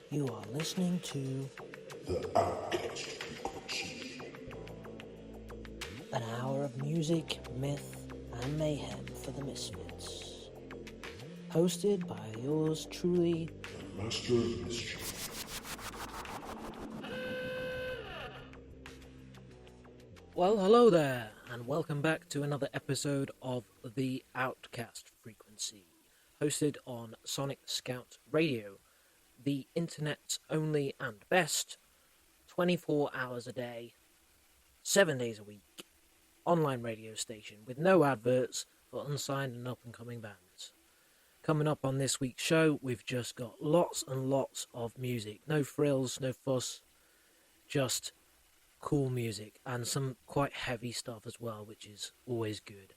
You are listening to the Outcast Frequency. An hour of music, myth, and mayhem for the misfits. Hosted by yours truly, the Master of Mischief. Well, hello there, and welcome back to another episode of the Outcast Frequency, hosted on Sonic Scout Radio, the internet's only and best, 24 hours a day, 7 days a week, online radio station with no adverts for unsigned and up-and-coming bands. Coming up on this week's show, we've just got lots and lots of music. No frills, no fuss, just cool music and some quite heavy stuff as well, which is always good.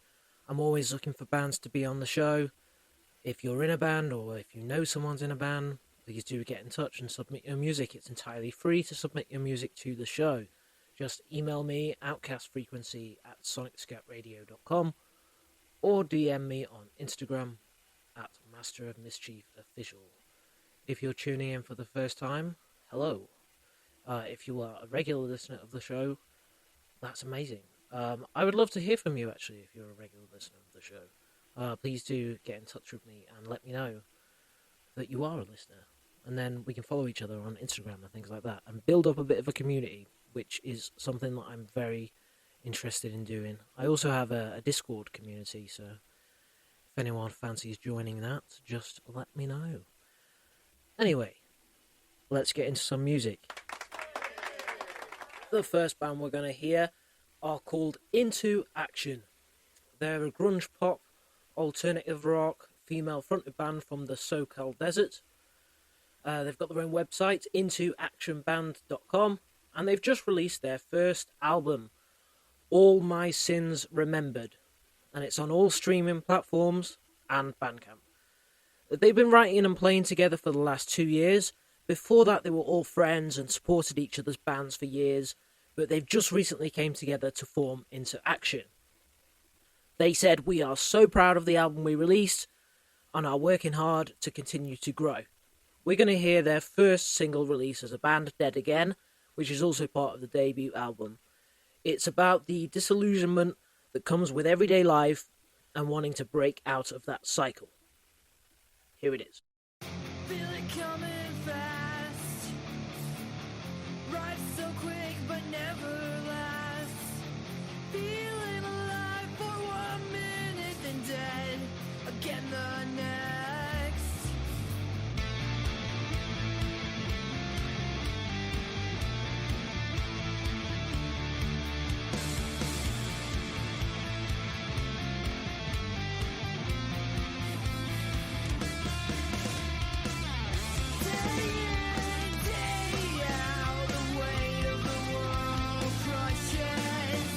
I'm always looking for bands to be on the show. If you're in a band or if you know someone's in a band, please do get in touch and submit your music. It's entirely free to submit your music to the show. Just email me, outcastfrequency@sonicscoutradio.com, or DM me on Instagram at Master of Mischief Official. If you're tuning in for the first time, hello. If you are a regular listener of the show, that's amazing. I would love to hear from you, actually, if you're a regular listener of the show. Please do get in touch with me and let me know that you are a listener. And then we can follow each other on Instagram and things like that, and build up a bit of a community, which is something that I'm very interested in doing. I also have a Discord community, so if anyone fancies joining that, just let me know. Anyway, let's get into some music. The first band we're going to hear are called Into Action. They're a grunge pop, alternative rock, female-fronted band from the SoCal desert. They've got their own website, intoactionband.com, and they've just released their first album, All My Sins Remembered, and it's on all streaming platforms and Bandcamp. They've been writing and playing together for the last 2 years. Before that, they were all friends and supported each other's bands for years, but they've just recently came together to form Into Action. They said, "We are so proud of the album we released and are working hard to continue to grow." We're going to hear their first single release as a band, Dead Again, which is also part of the debut album. It's about the disillusionment that comes with everyday life and wanting to break out of that cycle. Here it is. Feel it coming fast. Rise so quick but never lasts. Feeling alive for 1 minute, then dead again the next. Day out, the weight of the world crushes.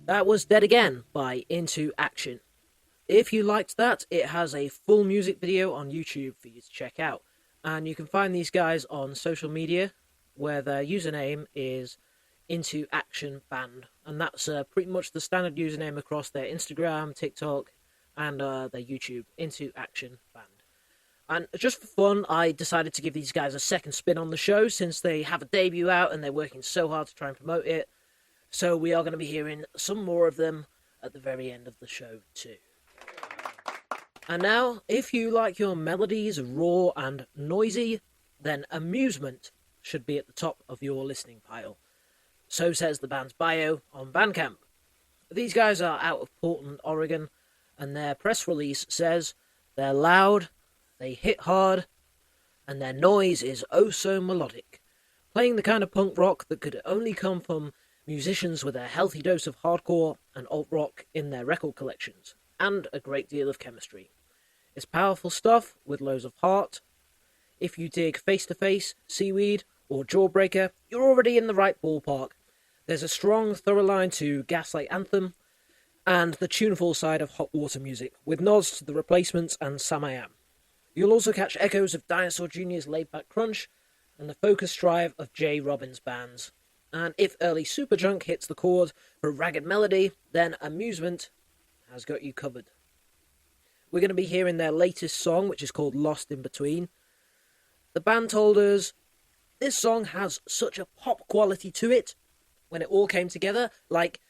That was Dead Again by Into Action. If you liked that, it has a full music video on YouTube for you to check out. And you can find these guys on social media, where their username is Into Action Band. And that's pretty much the standard username across their Instagram, TikTok, and their YouTube, Into Action Band. And just for fun, I decided to give these guys a second spin on the show, since they have a debut out and they're working so hard to try and promote it. So we are going to be hearing some more of them at the very end of the show too. And now, if you like your melodies raw and noisy, then Amusement should be at the top of your listening pile. So says the band's bio on Bandcamp. These guys are out of Portland, Oregon, and their press release says they're loud, they hit hard, and their noise is oh so melodic, playing the kind of punk rock that could only come from musicians with a healthy dose of hardcore and alt-rock in their record collections, and a great deal of chemistry. It's powerful stuff with loads of heart. If you dig Face to Face, Seaweed, or Jawbreaker, you're already in the right ballpark. There's a strong, thorough line to Gaslight Anthem, and the tuneful side of Hot Water Music, with nods to The Replacements and Sam I Am. You'll also catch echoes of Dinosaur Jr.'s Laid-Back Crunch, and the focused drive of J. Robbins' bands. And if early Superjunk hits the chord for ragged melody, then Amusement has got you covered. We're going to be hearing their latest song, which is called Lost in Between. The band told us, this song has such a pop quality to it, when it all came together, like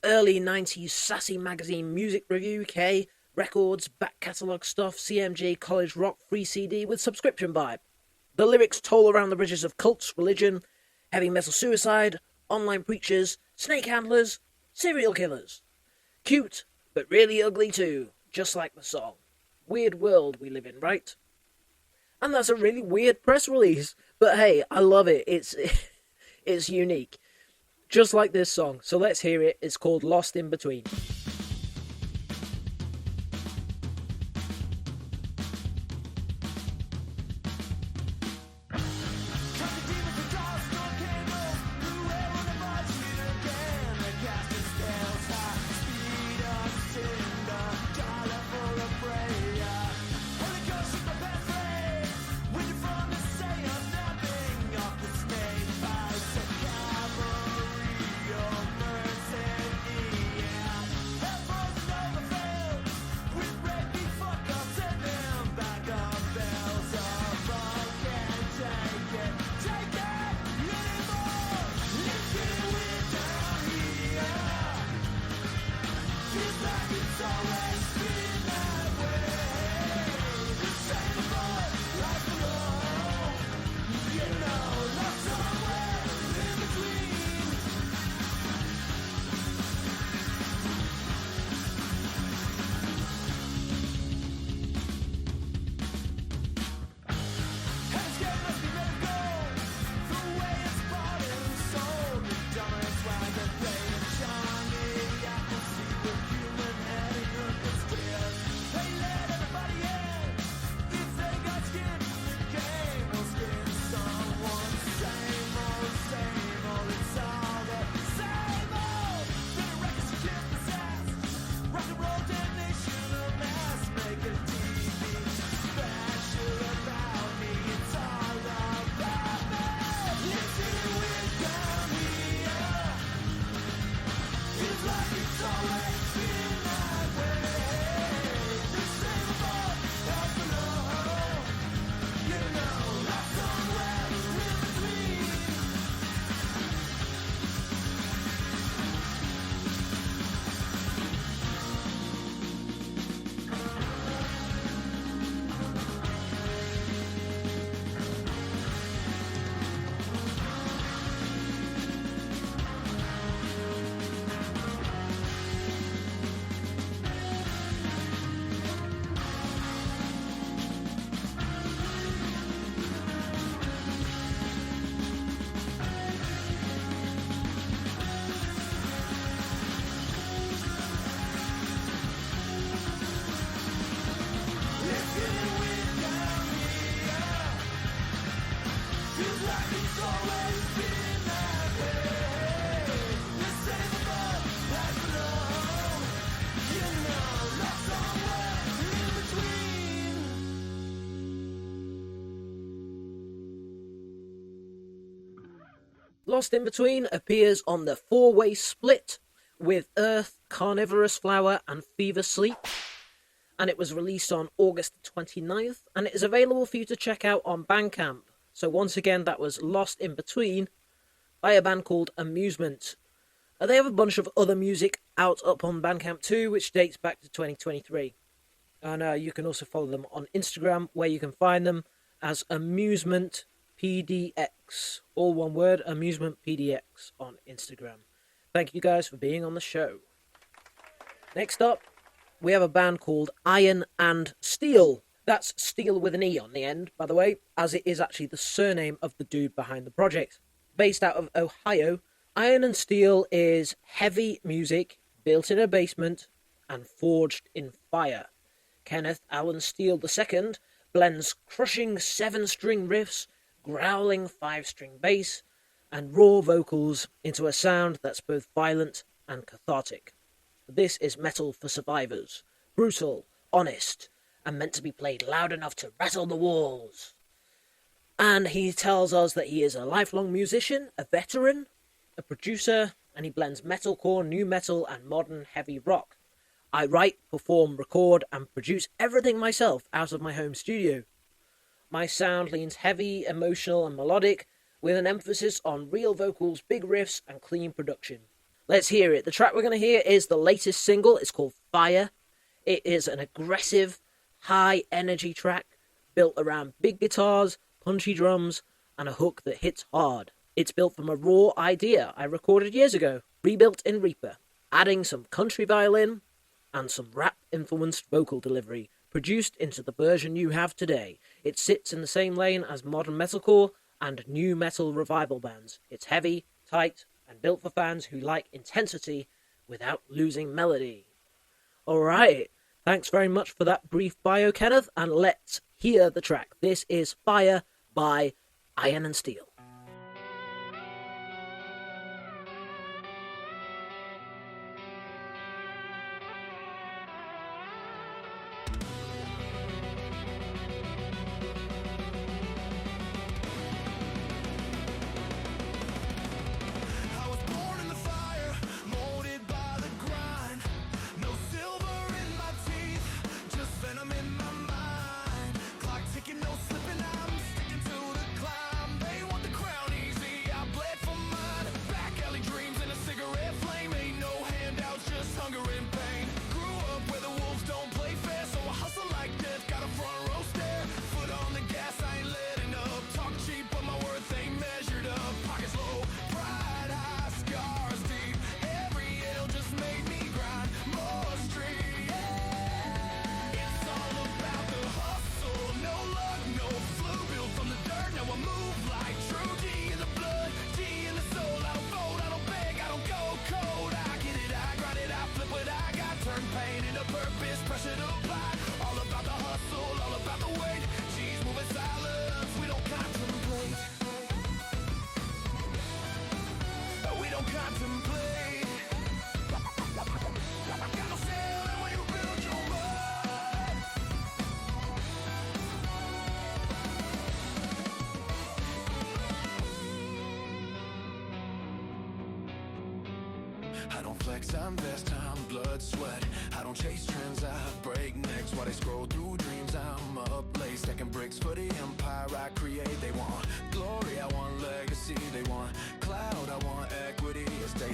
early 90s sassy magazine Music Review UK, records, back catalogue stuff, CMG, college rock, free CD with subscription vibe. The lyrics toll around the bridges of cults, religion, heavy metal suicide, online preachers, snake handlers, serial killers. Cute, but really ugly too, just like the song. Weird world we live in, right? And that's a really weird press release, but hey, I love it. It's unique. Just like this song, so let's hear it. It's called Lost in Between. Lost in Between appears on the four-way split with Earth, Carnivorous Flower and Fever Sleep, and it was released on August 29th, and it is available for you to check out on Bandcamp. So once again, that was Lost in Between by a band called Amusement. They have a bunch of other music out up on Bandcamp too, which dates back to 2023. And you can also follow them on Instagram, where you can find them as Amusement PDX. All one word, Amusement PDX on Instagram. Thank you guys for being on the show. Next up, we have a band called Iron and Steel. That's Steel with an E on the end, by the way, as it is actually the surname of the dude behind the project. Based out of Ohio, Iron and Steel is heavy music built in a basement and forged in fire. Kenneth Allen Steele II blends crushing 7-string riffs, growling 5-string bass, and raw vocals into a sound that's both violent and cathartic. This is metal for survivors, brutal, honest, and meant to be played loud enough to rattle the walls. And he tells us that he is a lifelong musician, a veteran, a producer, and he blends metalcore, nu metal, and modern heavy rock. I write, perform, record, and produce everything myself out of my home studio. My sound leans heavy, emotional, and melodic, with an emphasis on real vocals, big riffs, and clean production. Let's hear it. The track we're going to hear is the latest single. It's called Fire. It is an aggressive, high-energy track built around big guitars, punchy drums, and a hook that hits hard. It's built from a raw idea I recorded years ago, rebuilt in Reaper, adding some country violin and some rap-influenced vocal delivery, produced into the version you have today. It sits in the same lane as modern metalcore and nu metal revival bands. It's heavy, tight, and built for fans who like intensity without losing melody. Alright, thanks very much for that brief bio, Kenneth, and let's hear the track. This is Fire by Iron and Steel. I don't flex, I invest time, blood, sweat. I don't chase trends, I break necks while they scroll through dreams. I'm up late, stacking bricks for the empire I create. They want glory, I want legacy. They want cloud, I want equity. I stay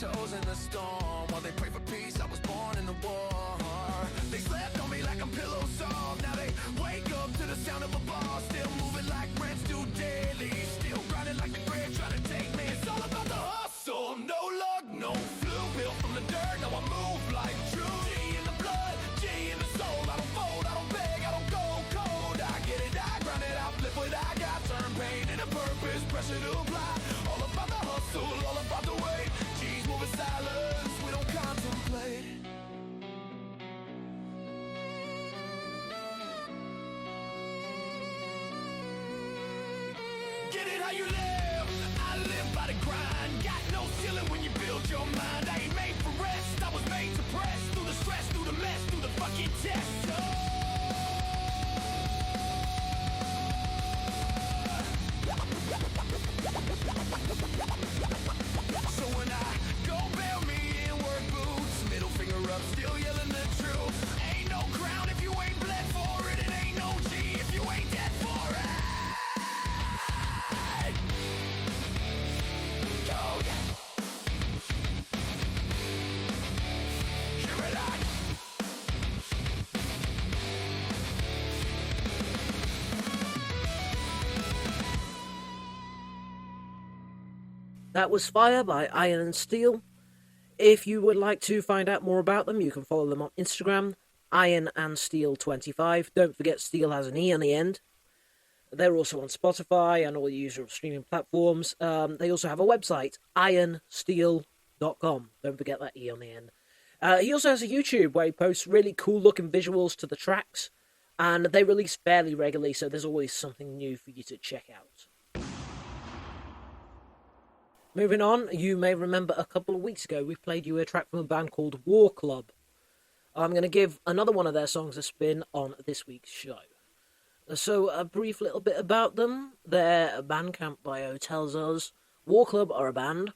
10 toes in the storm while they pray for peace. I was born in the war. They slept on me like I'm pillow soft. Now they wake up to the sound of a ball. Still moving like rents due daily. Still grinding like the grid trying to take me. It's all about the hustle, no luck, no flu. Built from the dirt, now I move like true. G in the blood, G in the soul. I don't fold, I don't beg, I don't go cold. I get it, I grind it, I flip what I got. Turn pain into purpose, pressure to apply. All about the hustle, all about the weight. G's moving silence, we don't contemplate. Get it how you live, I live by the grind. Got no ceiling when you build your mind. I ain't made for rest, I was made to press. Through the stress, through the mess, through the fucking test. Oh. That was Fire by Iron and Steel. If you would like to find out more about them, you can follow them on Instagram, Iron and Steel 25. Don't forget Steel has an E on the end. They're also on Spotify and all the usual streaming platforms. They also have a website, ironsteel.com. Don't forget that E on the end. He also has a YouTube where he posts really cool looking visuals to the tracks, and they release fairly regularly, so there's always something new for you to check out. Moving on, you may remember a couple of weeks ago we played you a track from a band called War Club. I'm going to give another one of their songs a spin on this week's show. So a brief little bit about them. Their Bandcamp bio tells us War Club are a band.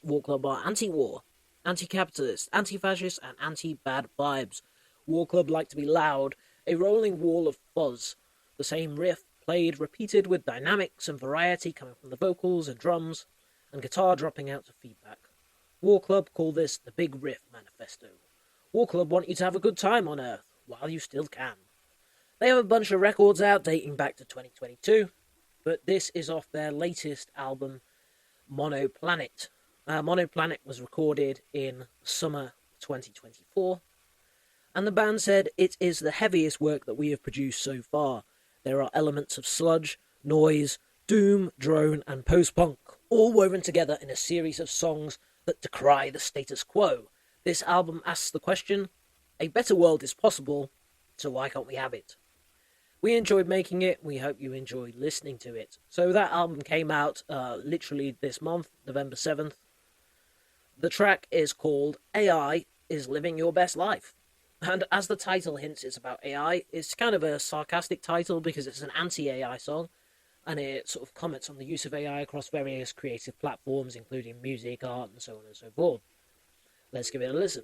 War Club are anti-war, anti-capitalist, anti-fascist and anti-bad vibes. War Club like to be loud, a rolling wall of fuzz. The same riff played repeated with dynamics and variety coming from the vocals and drums, and guitar dropping out to feedback. War Club call this the Big Riff Manifesto. War Club want you to have a good time on Earth, while you still can. They have a bunch of records out dating back to 2022, but this is off their latest album, Monoplanet. Monoplanet was recorded in summer 2024, and the band said it is the heaviest work that we have produced so far. There are elements of sludge, noise, doom, drone, and post-punk, all woven together in a series of songs that decry the status quo. This album asks the question, a better world is possible, so why can't we have it? We enjoyed making it, we hope you enjoyed listening to it. So that album came out literally this month, November 7th. The track is called AI is Living Your Best Life. And as the title hints, it's about AI. It's kind of a sarcastic title because it's an anti-AI song. And it sort of comments on the use of AI across various creative platforms, including music, art, and so on and so forth. Let's give it a listen.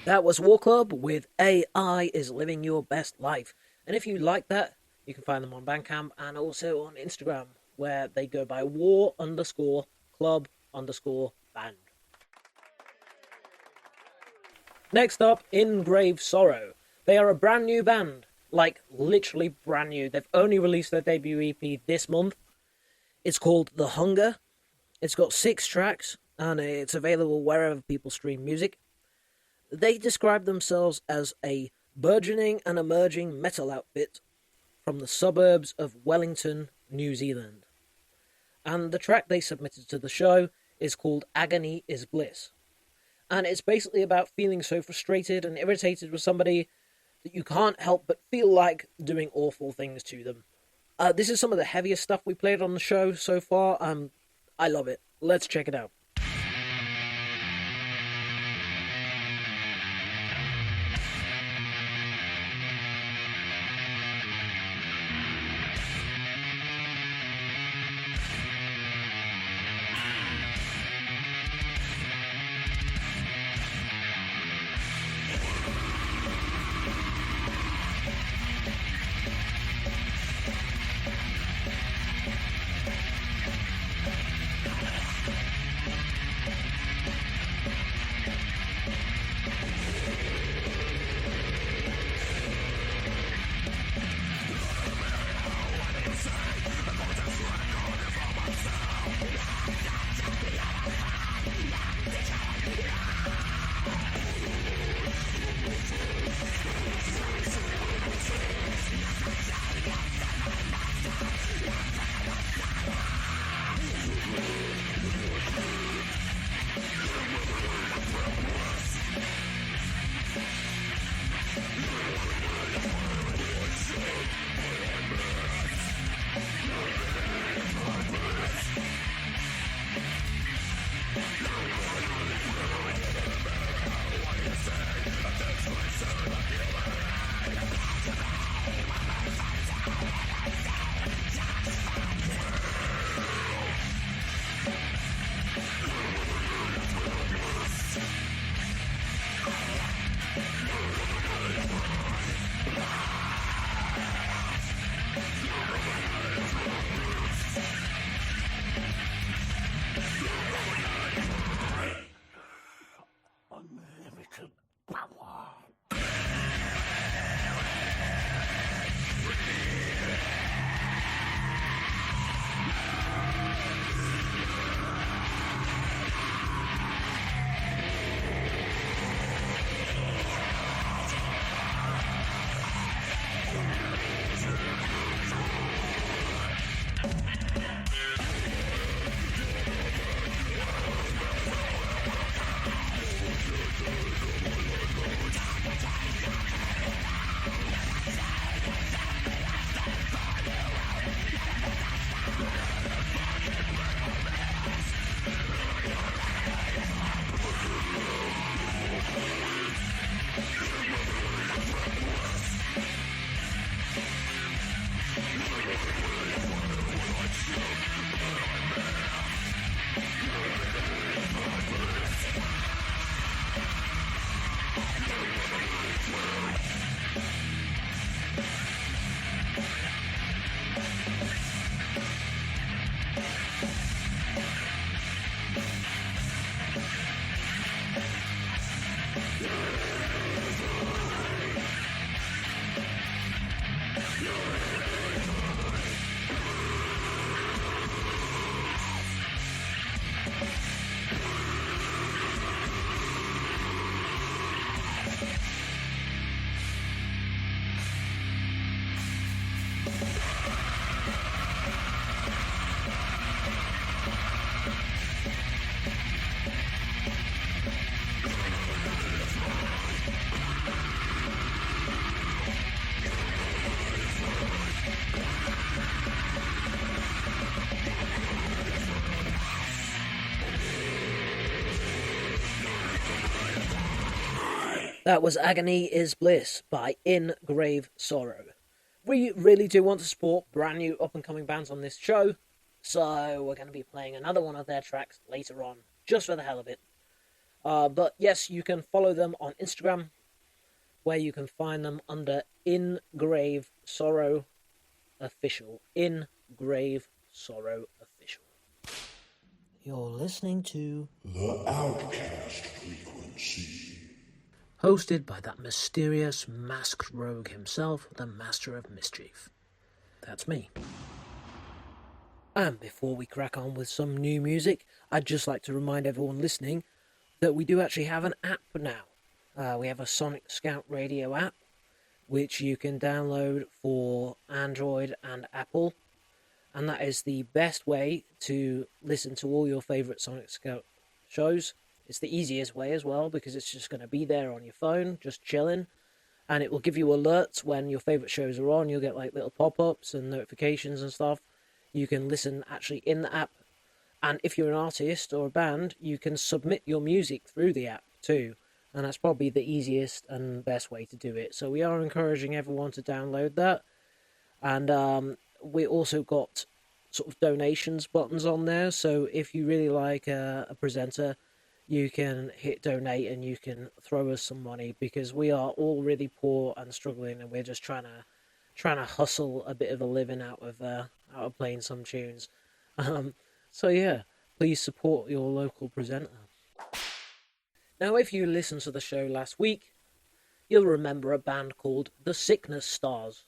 That was War Club with AI is Living Your Best Life. And if you like that, you can find them on Bandcamp and also on Instagram, where they go by war_club_band. Next up, In Grave Sorrow. They are a brand new band. Like, literally brand new. They've only released their debut EP this month. It's called The Hunger. It's got 6 tracks, and it's available wherever people stream music. They describe themselves as a burgeoning and emerging metal outfit from the suburbs of Wellington, New Zealand. And the track they submitted to the show is called Agony is Bliss. And it's basically about feeling so frustrated and irritated with somebody that you can't help but feel like doing awful things to them. This is some of the heaviest stuff we played on the show so far. I love it. Let's check it out. That was Agony is Bliss by In Grave Sorrow. We really do want to support brand new up-and-coming bands on this show, so we're going to be playing another one of their tracks later on, just for the hell of it. But yes, you can follow them on Instagram, where you can find them under Ingrave Sorrow Official. Ingrave Sorrow Official. You're listening to The Outcast Frequency. hosted by that mysterious masked rogue himself, the Master of Mischief. That's me. And before we crack on with some new music, I'd just like to remind everyone listening that we do actually have an app now. We have a Sonic Scout Radio app, which you can download for Android and Apple. And that is the best way to listen to all your favourite Sonic Scout shows. It's the easiest way as well, because it's just going to be there on your phone, just chilling. And it will give you alerts when your favourite shows are on. You'll get like little pop-ups and notifications and stuff. You can listen actually in the app. And if you're an artist or a band, you can submit your music through the app too. And that's probably the easiest and best way to do it. So we are encouraging everyone to download that. And we also got sort of donations buttons on there. So if you really like a presenter, you can hit donate and you can throw us some money, because we are all really poor and struggling, and we're just trying to hustle a bit of a living out of playing some tunes. So yeah, please support your local presenter. Now, if you listened to the show last week, you'll remember a band called the Sickness Stars.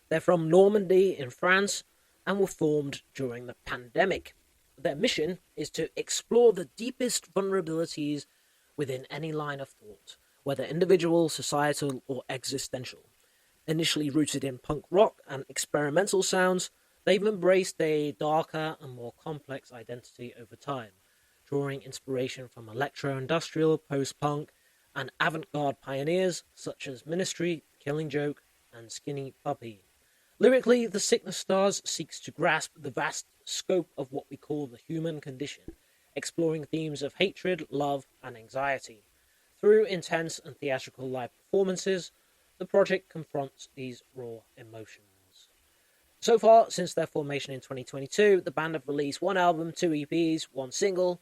They're from Normandy in France and were formed during the pandemic. Their mission is to explore the deepest vulnerabilities within any line of thought, whether individual, societal, or existential. Initially rooted in punk rock and experimental sounds, they've embraced a darker and more complex identity over time, drawing inspiration from electro-industrial, post-punk, and avant-garde pioneers such as Ministry, Killing Joke, and Skinny Puppy. Lyrically, the Sickness Stars seeks to grasp the vast scope of what we call the human condition, exploring themes of hatred, love, and anxiety. Through intense and theatrical live performances, the project confronts these raw emotions. So far, since their formation in 2022, the band have released one album, 2 EPs, 1 single.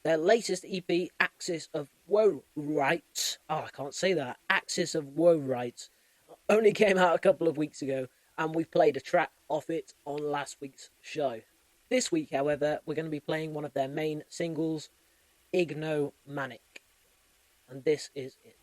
Their latest EP, Axis of Woe Rights, Axis of Woe Rights, only came out a couple of weeks ago, and we played a track off it on last week's show. This week, however, we're going to be playing one of their main singles, Ignomanic. And this is it.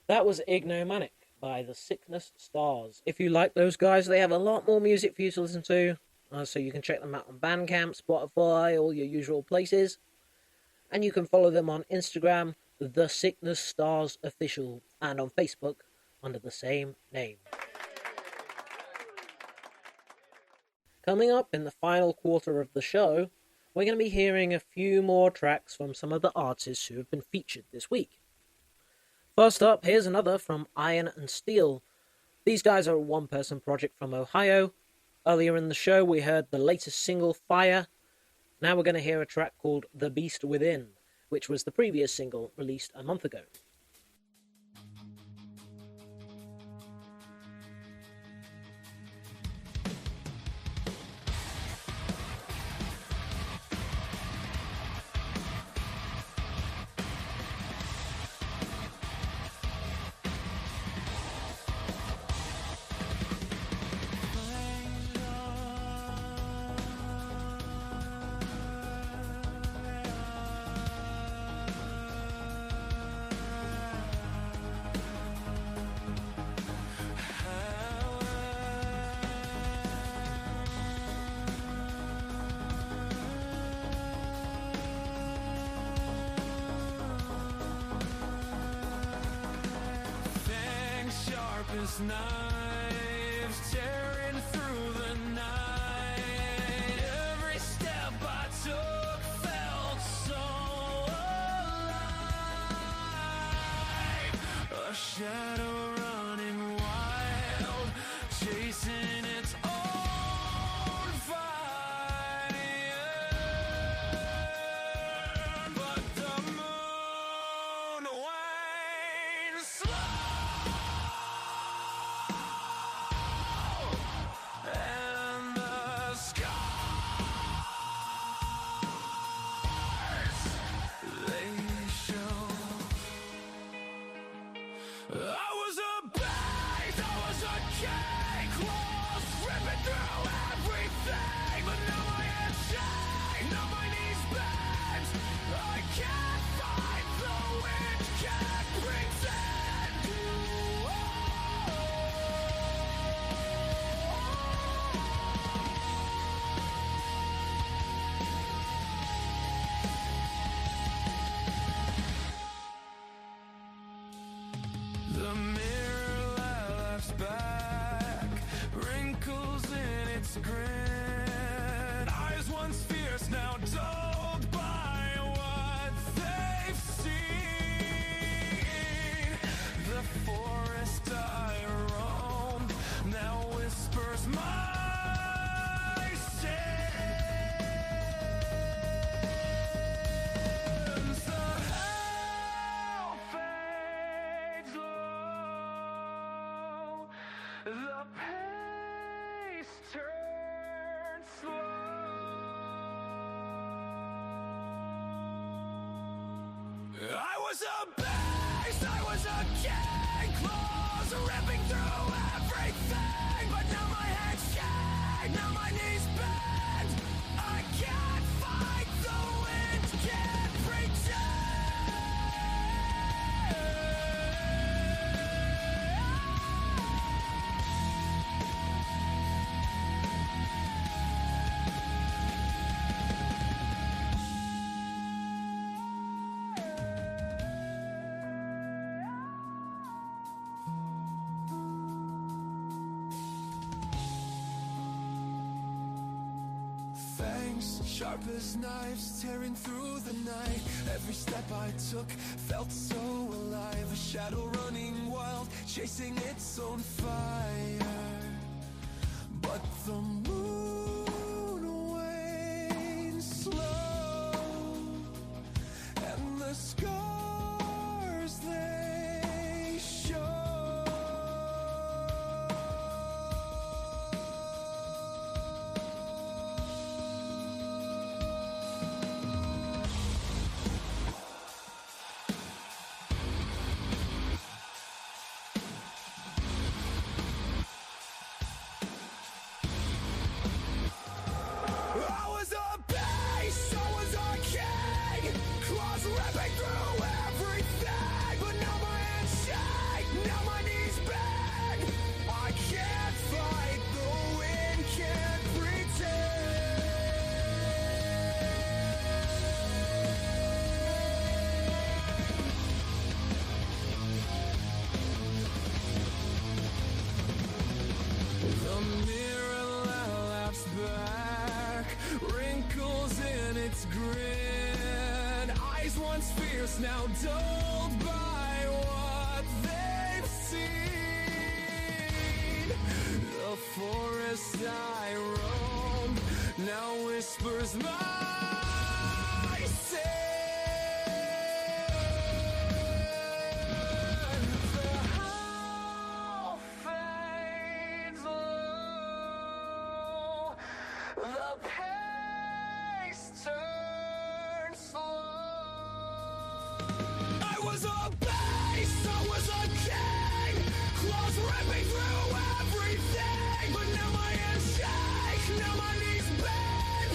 That was Ignomanic by The Sickness Stars. If you like those guys, they have a lot more music for you to listen to. So you can check them out on Bandcamp, Spotify, all your usual places. And you can follow them on Instagram, The Sickness Stars Official, and on Facebook under the same name. Coming up in the final quarter of the show, we're going to be hearing a few more tracks from some of the artists who have been featured this week. First up, here's another from Iron and Steel. These guys are a one-person project from Ohio. Earlier in the show, we heard the latest single, Fire. Now we're going to hear a track called The Beast Within, which was the previous single released a month ago. Knives tearing through the night. Every step I took felt so alive. A shadow running wild, chasing its own fire. But the moon wanes slow. Grin. Eyes once fierce, now dulled by what they've seen. The forest I roam now whispers my sins. The hell fades low. The pace turns slow. I was a beast, I was a king, claws ripping through everything. But now my head's shake, now my knees bend. I can't fight the wind, can't pretend. Sharp as knives tearing through the night. Every step I took felt so alive. A shadow running wild, chasing its own fire. But the moon wanes slow, and the scars they show. I was a beast, I was a king, claws ripping through fierce, now dulled by what they've seen. The forest I roam now whispers my sin. The howl fades low, the pace turns slow. I was a beast, I was a king, claws ripping through everything. But now my hands shake, now my knees bend.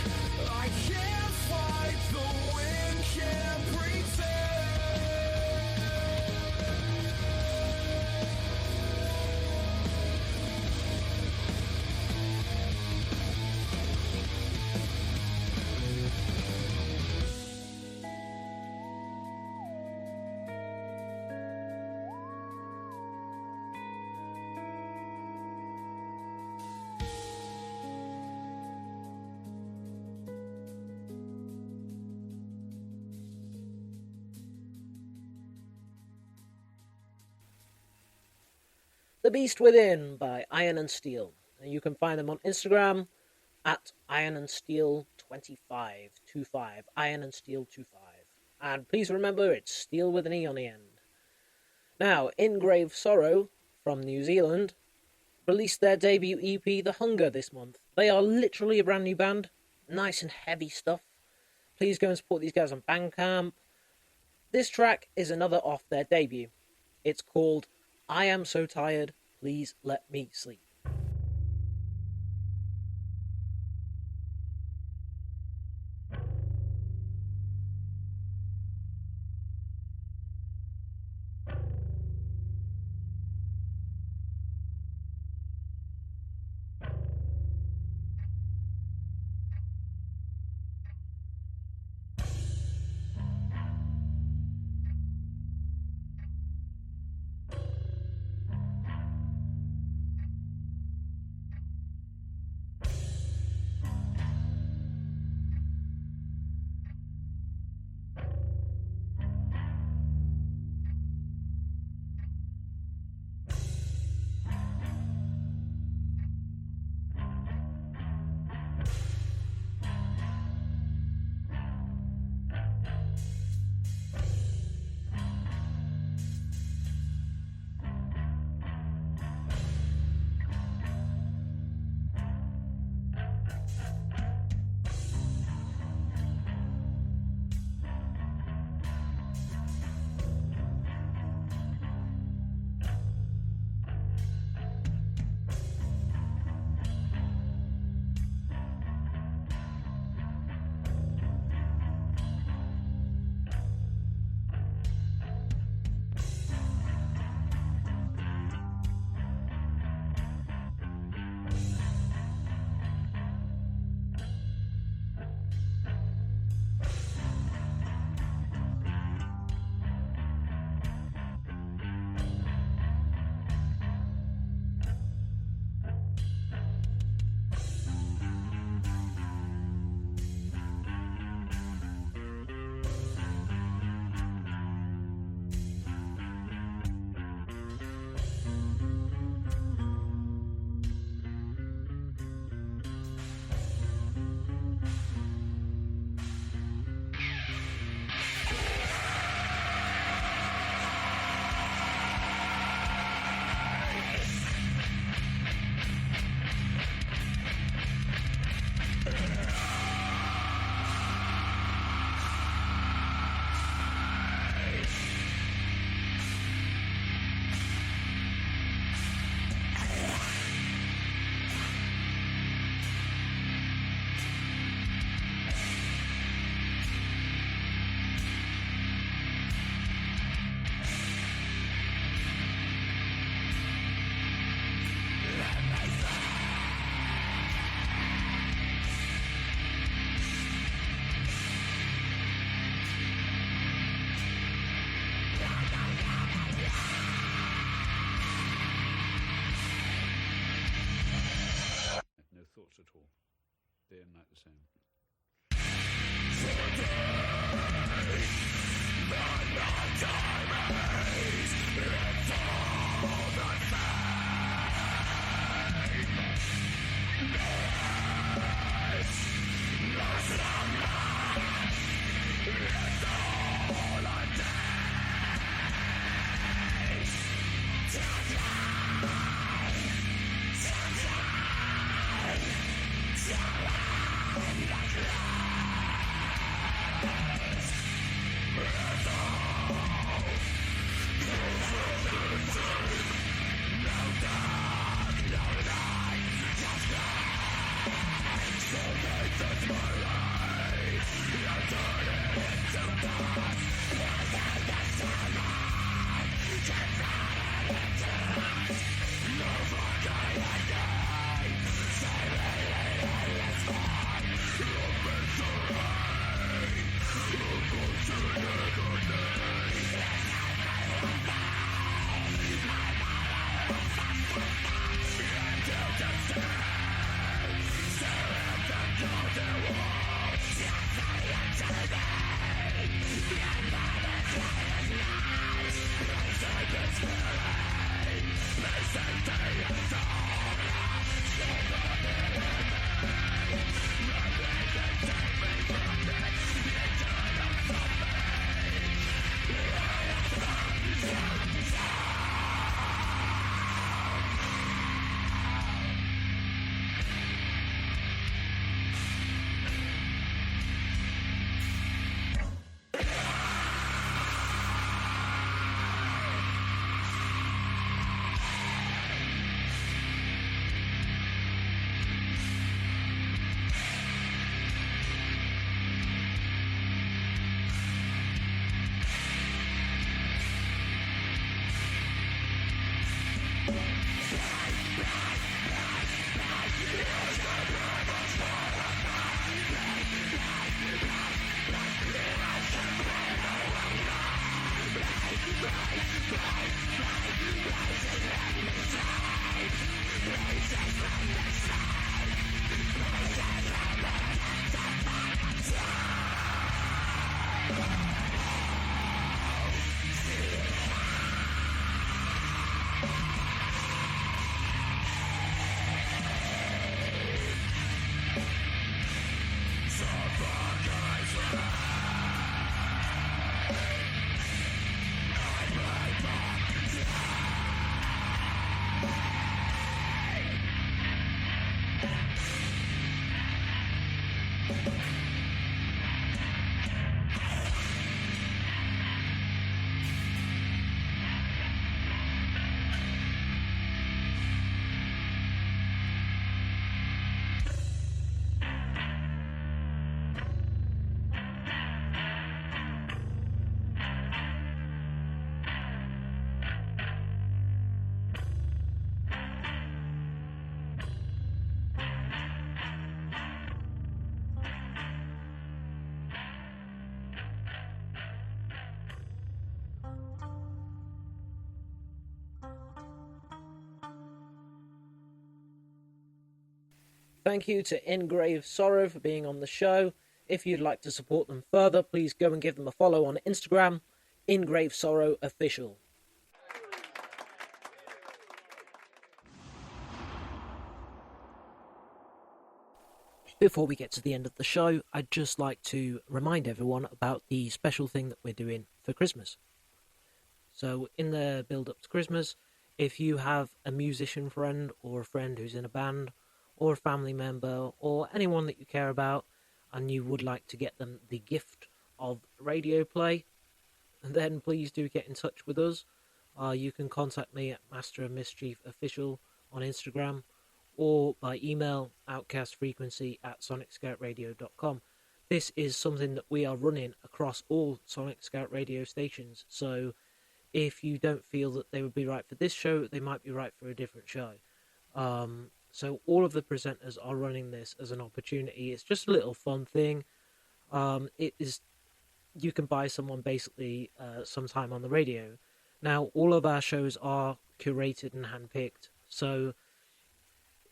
I can't fight, the wind can't pretend. The Beast Within by Iron and Steel. And you can find them on Instagram at Iron and Steel 25, Iron and Steel 25. And please remember, it's steel with an E on the end. Now, In Grave Sorrow from New Zealand released their debut EP, The Hunger, this month. They are literally a brand new band. Nice and heavy stuff. Please go and support these guys on Bandcamp. This track is another off their debut. It's called I Am So Tired, Please Let Me Sleep. day and night the same. Thank you to Ingrave Sorrow for being on the show. If you'd like to support them further, please go and give them a follow on Instagram, Ingrave Sorrow Official. Before we get to the end of the show, I'd just like to remind everyone about the special thing that we're doing for Christmas. So in the build-up to Christmas, if you have a musician friend or a friend who's in a band or a family member or anyone that you care about and you would like to get them the gift of radio play, then please do get in touch with us. You can contact me at Master of Mischief Official on Instagram or by email outcastfrequency@sonicscoutradio.com. This is something that we are running across all Sonic Scout radio stations, so if you don't feel that they would be right for this show, they might be right for a different show. So all of the presenters are running this as an opportunity. It's just a little fun thing. It is, you can buy someone basically some time on the radio. Now, all of our shows are curated and handpicked, so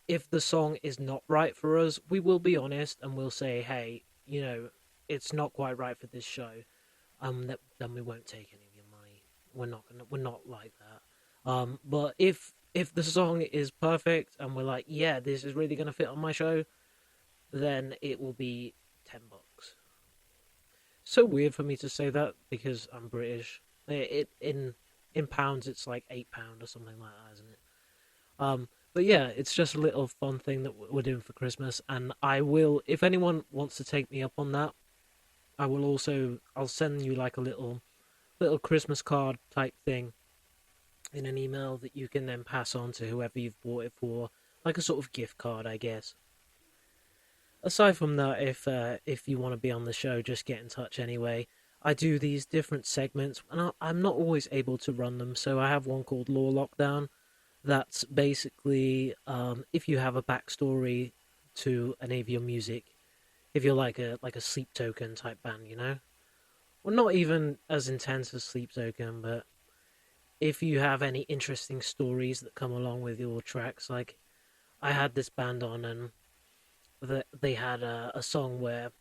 if the song is not right for us, we will be honest and we'll say, hey, you know, it's not quite right for this show. Then we won't take any of your money. We're not like that. But if the song is perfect and we're like, yeah, this is really going to fit on my show, then it will be $10. So weird for me to say that because I'm British. In pounds, it's like £8 or something like that, isn't it? But yeah, it's just a little fun thing that we're doing for Christmas, and I will, if anyone wants to take me up on that, I'll send you like a little Christmas card type thing in an email that you can then pass on to whoever you've bought it for, like a sort of gift card, I guess. Aside from that, if you want to be on the show, just get in touch anyway. I do these different segments, and I'm not always able to run them, so I have one called Law Lockdown. That's basically if you have a backstory to any of your music, if you're like a Sleep Token type band, you know, well, not even as intense as Sleep Token, but if you have any interesting stories that come along with your tracks, like I had this band on, and they had a song where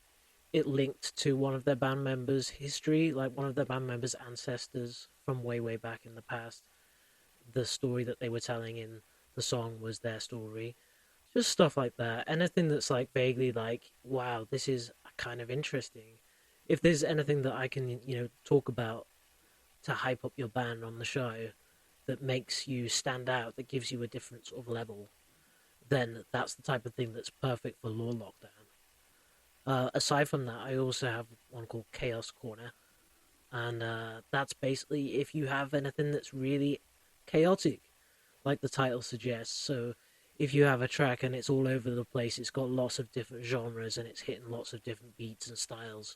it linked to one of their band members' history, like one of their band members' ancestors from way back in the past. The story that they were telling in the song was their story. Just stuff like that. Anything that's like vaguely like, wow, this is kind of interesting. If there's anything that I can, talk about to hype up your band on the show that makes you stand out, that gives you a different sort of level, then that's the type of thing that's perfect for Law Lockdown. Aside from that, I also have one called Chaos Corner. And that's basically if you have anything that's really chaotic, like the title suggests. So if you have a track and it's all over the place, it's got lots of different genres and it's hitting lots of different beats and styles,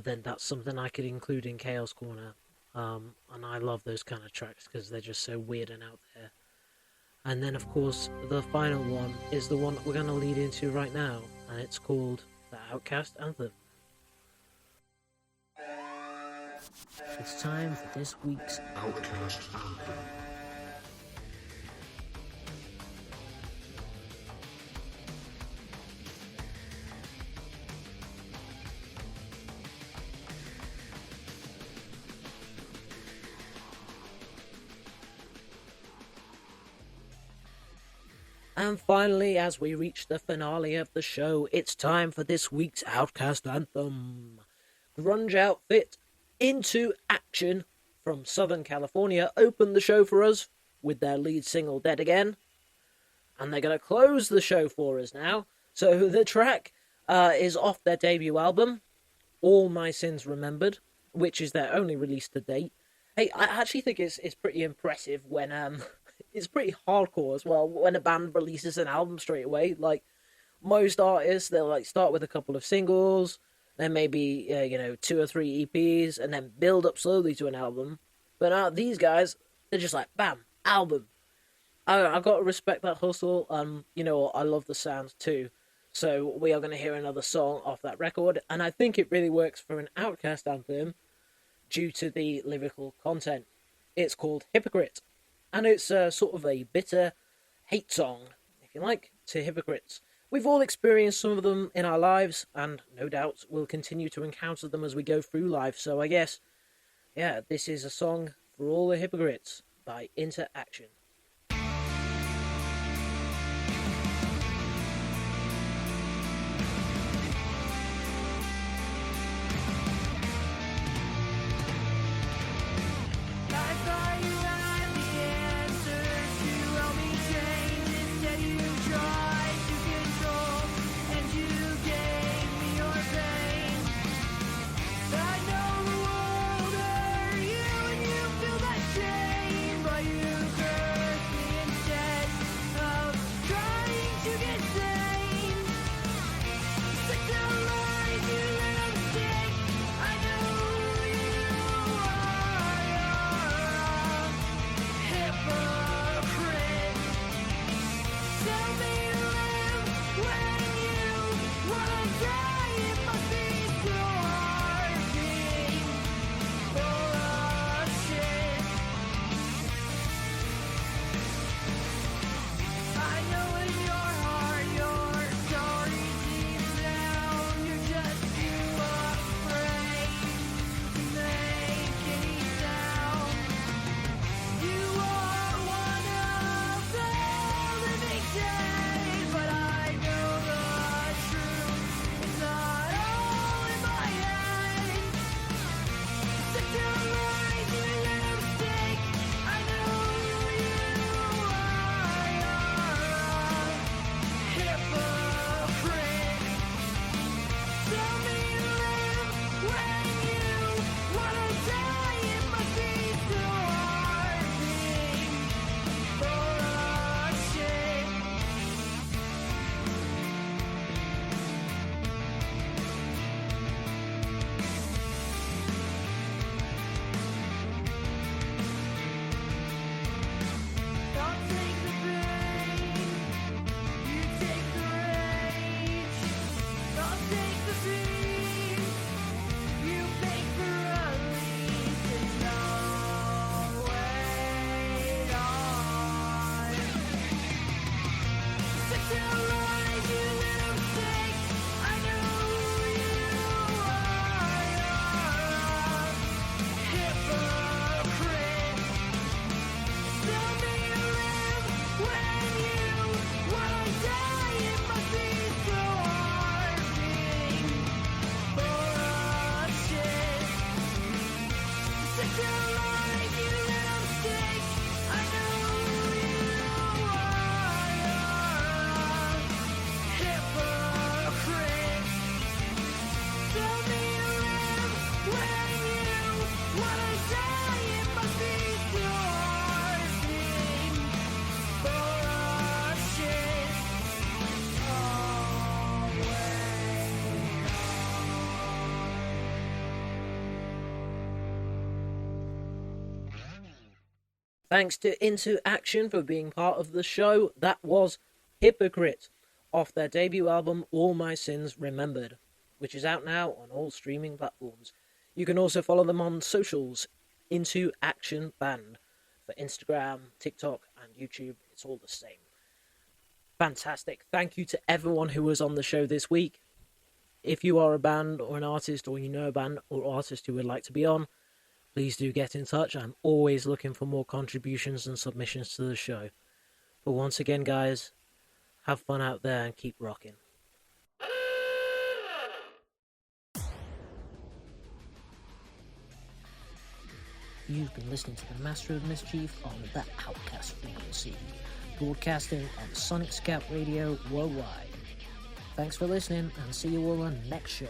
then that's something I could include in Chaos Corner. And I love those kind of tracks because they're just so weird and out there. And then of course the final one is the one that we're going to lead into right now, and it's called the Outcast Anthem. It's time for this week's Outcast Anthem. And finally, as we reach the finale of the show, it's time for this week's Outcast Anthem. Grunge outfit Into Action from Southern California opened the show for us with their lead single Dead Again. And they're going to close the show for us now. So the track is off their debut album, All My Sins Remembered, which is their only release to date. Hey, I actually think it's pretty impressive when it's pretty hardcore as well when a band releases an album straight away. Like most artists, they'll like start with a couple of singles, then maybe 2 or 3 EPs, and then build up slowly to an album. But these guys, they're just like bam, album. I got to respect that hustle. I love the sound too. So we are going to hear another song off that record, and I think it really works for an Outcast anthem due to the lyrical content. It's called Hypocrite, and it's sort of a bitter hate song, if you like, to hypocrites. We've all experienced some of them in our lives, and no doubt we'll continue to encounter them as we go through life. So I guess, yeah, this is a song for all the hypocrites by Into Action. Thanks to Into Action for being part of the show. That was Hypocrite, off their debut album All My Sins Remembered, which is out now on all streaming platforms. You can also follow them on socials, Into Action Band, for Instagram, TikTok, and YouTube. It's all the same. Fantastic. Thank you to everyone who was on the show this week. If you are a band or an artist, or you know a band or artist who would like to be on, please do get in touch. I'm always looking for more contributions and submissions to the show. But once again, guys, have fun out there and keep rocking. You've been listening to the Master of Mischief on the Outcast Frequency, broadcasting on Sonic Scout Radio worldwide. Thanks for listening, and see you all on the next show.